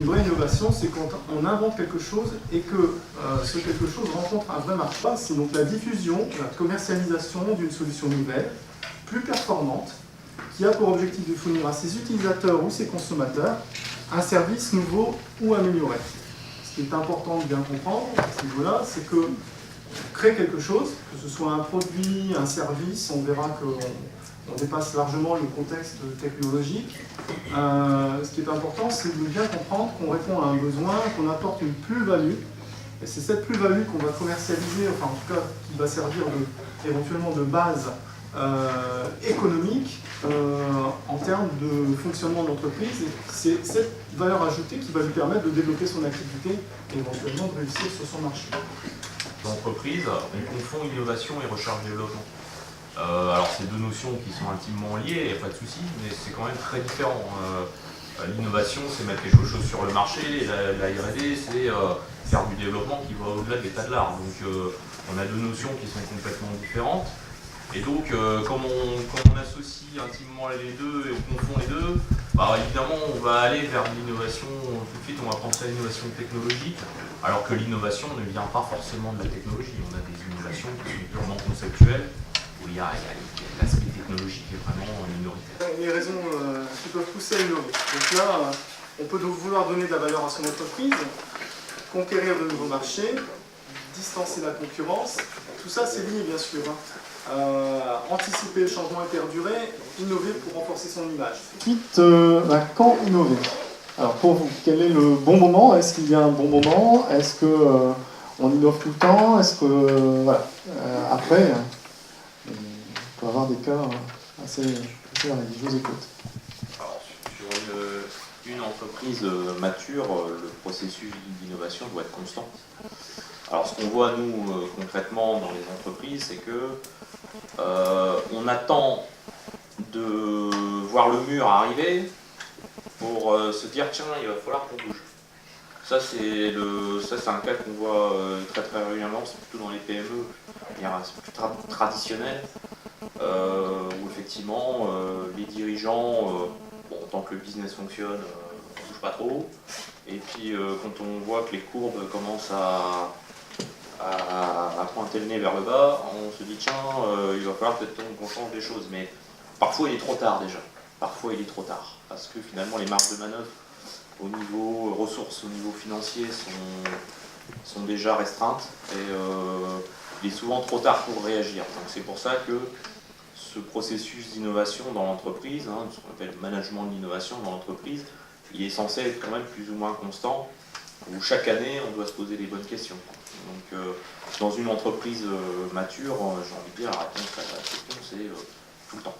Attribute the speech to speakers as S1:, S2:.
S1: Une vraie innovation, c'est quand on invente quelque chose et que ce quelque chose rencontre un vrai marché. C'est donc la diffusion, la commercialisation d'une solution nouvelle, plus performante, qui a pour objectif de fournir à ses utilisateurs ou ses consommateurs un service nouveau ou amélioré. Ce qui est important de bien comprendre à ce niveau-là, c'est que créer quelque chose, que ce soit un produit, un service, on verra qu'on dépasse largement le contexte technologique. Ce qui est important, c'est de bien comprendre qu'on répond à un besoin, qu'on apporte une plus-value. Et c'est cette plus-value qu'on va commercialiser, enfin en tout cas qui va servir éventuellement de base économique en termes de fonctionnement de l'entreprise. Et c'est cette valeur ajoutée qui va lui permettre de développer son activité et éventuellement de réussir sur son marché.
S2: L'entreprise, on confond innovation et recherche-développement. Alors c'est deux notions qui sont intimement liées, il n'y a pas de souci, mais c'est quand même très différent. L'innovation, c'est mettre quelque chose sur le marché, et la R&D, c'est faire du développement qui va au-delà de l'état de l'art. Donc on a deux notions qui sont complètement différentes. Et donc, comme on associe intimement les deux et on confond les deux, bah, évidemment, on va aller vers l'innovation, tout de suite, on va penser à l'innovation technologique, alors que l'innovation ne vient pas forcément de la technologie. On a des innovations qui sont purement conceptuelles, où il y a l'aspect technologique qui est vraiment minoritaire.
S1: Les raisons qui peuvent pousser à innover. Donc là, on peut donc vouloir donner de la valeur à son entreprise, conquérir de nouveaux marchés, distancer la concurrence. Tout ça, c'est lié, bien sûr. Anticiper le changement et perdurer, innover pour renforcer son image. Ensuite, quand innover? Alors pour vous, quel est le bon moment? Est-ce qu'il y a un bon moment? Est-ce que on innove tout le temps? Est-ce que voilà. Après, on peut avoir des cas assez variés. Je vous écoute.
S2: Alors, sur une entreprise mature, le processus d'innovation doit être constant. Alors ce qu'on voit nous concrètement dans les entreprises, c'est que on attend de voir le mur arriver pour se dire tiens, il va falloir qu'on bouge. Ça c'est un cas qu'on voit très régulièrement, c'est plutôt dans les PME, c'est plus traditionnel, où effectivement les dirigeants, tant que le business fonctionne, on ne bouge pas trop. Et puis quand on voit que les courbes commencent à pointer le nez vers le bas, on se dit tiens, il va falloir peut-être qu'on change des choses, mais parfois il est trop tard déjà. Parfois il est trop tard, parce que finalement les marges de manœuvre au niveau ressources, au niveau financier sont déjà restreintes et il est souvent trop tard pour réagir. Donc c'est pour ça que ce processus d'innovation dans l'entreprise, ce qu'on appelle le management de l'innovation dans l'entreprise, il est censé être quand même plus ou moins constant, où chaque année on doit se poser les bonnes questions. Donc dans une entreprise mature, j'ai envie de dire, la réponse à la question c'est tout le temps.